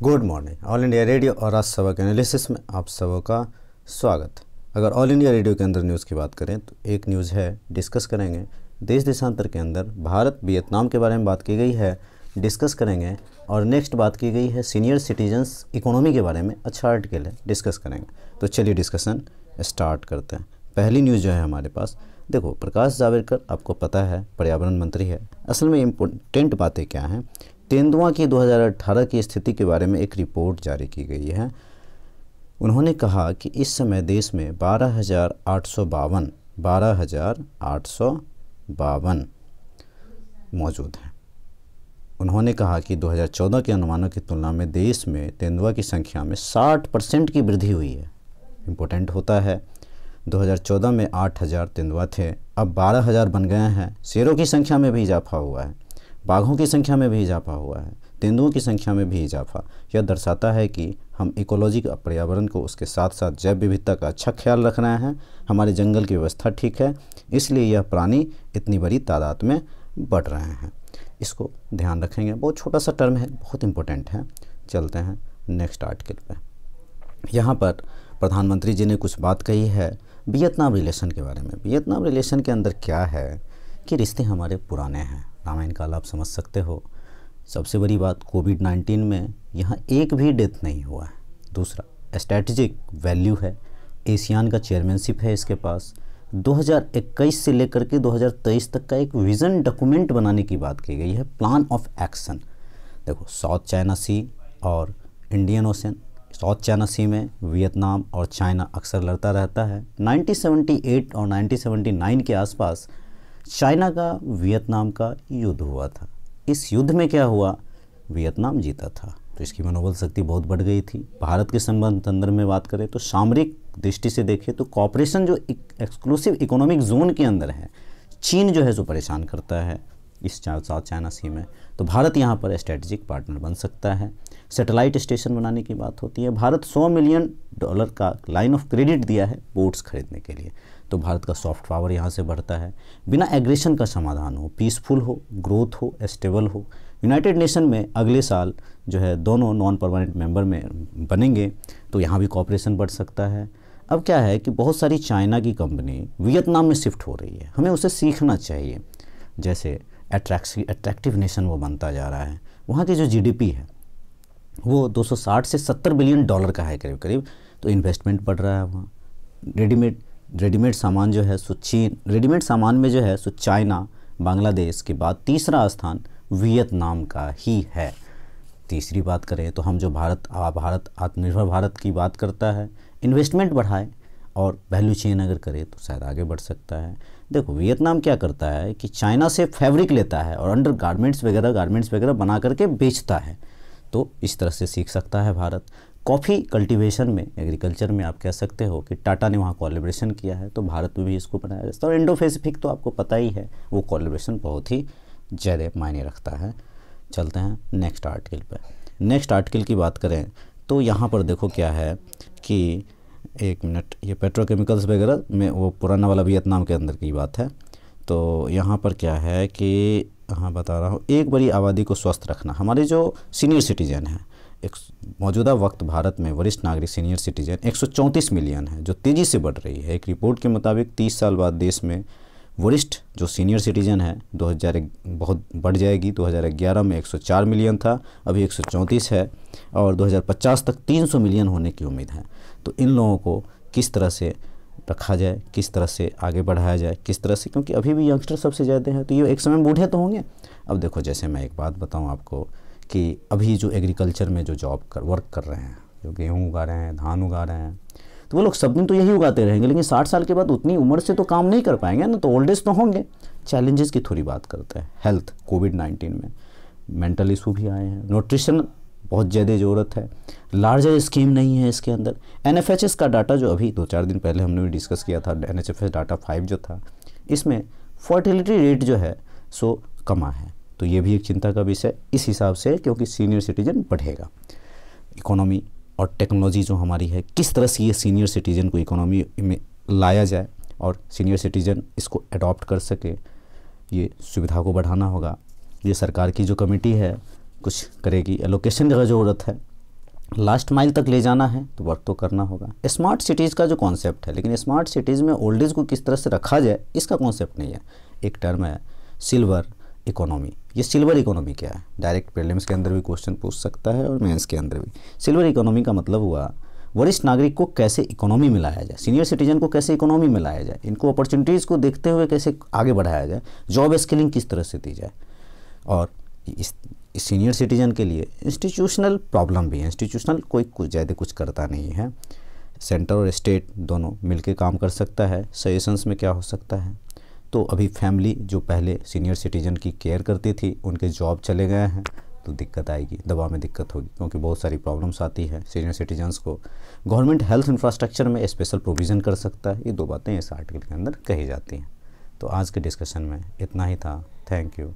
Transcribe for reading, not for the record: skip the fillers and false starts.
Good morning. All India radio और आज सबक एनालिसिस में आप सबों का स्वागत। अगर ऑल इंडिया रेडियो के अंदर न्यूज़ की बात करें तो एक न्यूज़ है, डिस्कस करेंगे। देश देशांतर के अंदर भारत वियतनाम के बारे में बात की गई है, डिस्कस करेंगे। और नेक्स्ट बात की गई है सीनियर सिटीजन्स इकोनॉमी के बारे में, अच्छा आर्टिकल है, डिस्कस करेंगे। तो चलिए डिस्कशन स्टार्ट करते हैं। पहली न्यूज़ जो है हमारे पास, देखो प्रकाश जावड़ेकर आपको पता है पर्यावरण मंत्री है। असल में इम्पोर्टेंट बातें क्या हैं, तेंदुआ की 2018 की स्थिति के बारे में एक रिपोर्ट जारी की गई है। उन्होंने कहा कि इस समय देश में 12,852 मौजूद हैं। उन्होंने कहा कि 2014 के अनुमानों की तुलना में देश में तेंदुआ की संख्या में 60% की वृद्धि हुई है। इम्पोर्टेंट होता है, 2014 में 8,000 तेंदुआ थे, अब 12,000 बन गए हैं। शेरों की संख्या में भी इजाफा हुआ है, बाघों की संख्या में भी इजाफा हुआ है, तेंदुओं की संख्या में भी इजाफा। यह दर्शाता है कि हम इकोलॉजी का, पर्यावरण को, उसके साथ साथ जैव विविधता का अच्छा ख्याल रख रहे हैं। हमारे जंगल की व्यवस्था ठीक है, इसलिए यह प्राणी इतनी बड़ी तादाद में बढ़ रहे हैं। इसको ध्यान रखेंगे। बहुत छोटा सा टर्म है, बहुत इम्पोर्टेंट है। चलते हैं नेक्स्ट आर्टिकल पे। यहाँ पर प्रधानमंत्री जी ने कुछ बात कही है वियतनाम रिलेशन के बारे में। वियतनाम रिलेशन के अंदर क्या है कि रिश्ते हमारे पुराने हैं, रामायण काल आप समझ सकते हो। सबसे बड़ी बात, कोविड-19 में यहाँ एक भी डेथ नहीं हुआ है। दूसरा, स्ट्रैटेजिक वैल्यू है, एशियान का चेयरमैनशिप है इसके पास। 2021 से लेकर के 2023 तक का एक विज़न डॉक्यूमेंट बनाने की बात की गई है, प्लान ऑफ एक्शन। देखो साउथ चाइना सी और इंडियन ओशन, साउथ चाइना सी में वियतनाम और चाइना अक्सर लड़ता रहता है। 1978 और 1979 के आसपास चाइना का वियतनाम का युद्ध हुआ था। इस युद्ध में क्या हुआ, वियतनाम जीता था, तो इसकी मनोबल शक्ति बहुत बढ़ गई थी। भारत के संदर्भ में बात करें तो सामरिक दृष्टि से देखें तो कॉपरेशन जो एक्सक्लूसिव इकोनॉमिक जोन के अंदर है, चीन जो है जो परेशान करता है इस साउथ चाइना सी में, तो भारत यहाँ पर स्ट्रेटेजिक पार्टनर बन सकता है। सैटेलाइट स्टेशन बनाने की बात होती है। भारत $100 मिलियन का लाइन ऑफ क्रेडिट दिया है बोट्स खरीदने के लिए, तो भारत का सॉफ्ट पावर यहाँ से बढ़ता है। बिना एग्रेशन का समाधान हो, पीसफुल हो, ग्रोथ हो, स्टेबल हो। यूनाइटेड नेशन में अगले साल जो है दोनों नॉन परमानेंट मेंबर में बनेंगे, तो यहाँ भी कॉपरेशन बढ़ सकता है। अब क्या है कि बहुत सारी चाइना की कंपनी वियतनाम में शिफ्ट हो रही है, हमें उसे सीखना चाहिए। जैसे अट्रैक्टिव नेशन वो बनता जा रहा है। वहाँ की जो जीडीपी है वो 260 से $70 बिलियन का है करीब करीब, तो इन्वेस्टमेंट बढ़ रहा है वहाँ। रेडीमेड सामान जो है सो चीन, रेडीमेड सामान में जो है सो चाइना, बांग्लादेश के बाद तीसरा स्थान वियतनाम का ही है। तीसरी बात करें तो हम जो भारत आत्मनिर्भर भारत की बात करता है, इन्वेस्टमेंट बढ़ाए और वैल्यू चेन अगर करे तो शायद आगे बढ़ सकता है। देखो वियतनाम क्या करता है कि चाइना से फैब्रिक लेता है और अंडर गारमेंट्स वगैरह बना करके बेचता है, तो इस तरह से सीख सकता है भारत। कॉफ़ी कल्टीवेशन में, एग्रीकल्चर में आप कह सकते हो कि टाटा ने वहाँ कोलैबोरेशन किया है, तो भारत में भी इसको बनाया जाता है। और इंडो पैसिफिक तो आपको पता ही है, वो कोलैबोरेशन बहुत ही ज़्यादा मायने रखता है। चलते हैं नेक्स्ट आर्टिकल पे। नेक्स्ट आर्टिकल की बात करें तो यहाँ पर देखो क्या है कि एक मिनट, ये पेट्रोकेमिकल्स वगैरह में वो पुराना वाला वियतनाम के अंदर की बात है। तो यहाँ पर क्या है कि हाँ बता रहा हूँ, एक बड़ी आबादी को स्वस्थ रखना। हमारे जो सीनियर सिटीजन हैं, एक मौजूदा वक्त भारत में वरिष्ठ नागरिक सीनियर सिटीजन 134 मिलियन है, जो तेज़ी से बढ़ रही है। एक रिपोर्ट के मुताबिक 30 साल बाद देश में वरिष्ठ जो सीनियर सिटीजन है 2001 बहुत बढ़ जाएगी। 2011 में 104 मिलियन था, अभी 134 है, और 2050 तक 300 मिलियन होने की उम्मीद है। तो इन लोगों को किस तरह से रखा जाए, किस तरह से आगे बढ़ाया जाए, किस तरह से, क्योंकि अभी भी यंगस्टर सबसे ज़्यादा हैं, तो ये एक समय बूढ़े तो होंगे। अब देखो जैसे मैं एक बात बताऊं आपको कि अभी जो एग्रीकल्चर में जो वर्क कर रहे हैं, जो गेहूं उगा रहे हैं, धान उगा रहे हैं, तो वो लोग सब दिन तो यही उगाते रहेंगे, लेकिन 60 साल के बाद उतनी उम्र से तो काम नहीं कर पाएंगे ना, तो ओल्ड एज तो होंगे। चैलेंजेस की थोड़ी बात करते हैं। हेल्थ, कोविड-19 में मेंटल इशू भी आए हैं। न्यूट्रिशन बहुत ज़्यादा ज़रूरत है। लार्जर स्कीम नहीं है इसके अंदर। एनएफएचएस का डाटा जो अभी 2-4 दिन पहले हमने भी डिस्कस किया था, एनएचएफएस डाटा 5 जो था, इसमें फर्टिलिटी रेट जो है सो कमा है, तो ये भी एक चिंता का विषय इस हिसाब से, क्योंकि सीनियर सिटीजन बढ़ेगा। इकोनॉमी और टेक्नोलॉजी जो हमारी है, किस तरह से ये सीनियर सिटीजन को इकोनॉमी में लाया जाए और सीनियर सिटीजन इसको अडॉप्ट कर सके, ये सुविधा को बढ़ाना होगा। ये सरकार की जो कमेटी है कुछ करेगी। एलोकेशन की ज़रूरत है, लास्ट माइल तक ले जाना है तो वर्क तो करना होगा। स्मार्ट सिटीज़ का जो कॉन्सेप्ट है, लेकिन स्मार्ट सिटीज़ में ओल्ड एज को किस तरह से रखा जाए इसका कॉन्सेप्ट नहीं है। एक टर्म है सिल्वर इकोनॉमी। ये सिल्वर इकोनॉमी क्या है? डायरेक्ट प्रीलिम्स के अंदर भी क्वेश्चन पूछ सकता है और मेंस के अंदर भी। सिल्वर इकोनॉमी का मतलब हुआ वरिष्ठ नागरिक को कैसे इकोनॉमी में लाया जाए, सीनियर सिटीजन को कैसे इकोनॉमी में लाया जाए, इनको अपॉर्चुनिटीज़ को देखते हुए कैसे आगे बढ़ाया जाए, जॉब स्किलिंग किस तरह से दी जाए। और इस सीनियर सिटीजन के लिए इंस्टीट्यूशनल प्रॉब्लम भी है। इंस्टीट्यूशनल कोई कुछ ज़्यादा कुछ करता नहीं है, सेंटर और स्टेट दोनों मिलके काम कर सकता है। सजेशंस में क्या हो सकता है, तो अभी फैमिली जो पहले सीनियर सिटीजन की केयर करती थी उनके जॉब चले गए हैं तो दिक्कत आएगी, दवा में दिक्कत होगी, क्योंकि बहुत सारी प्रॉब्लम्स आती है सीनियर सिटीजन्स को। गवर्नमेंट हेल्थ इंफ्रास्ट्रक्चर में स्पेशल प्रोविज़न कर सकता है। ये 2 बातें इस आर्टिकल के अंदर कही जाती हैं। तो आज के डिस्कशन में इतना ही था। Thank you.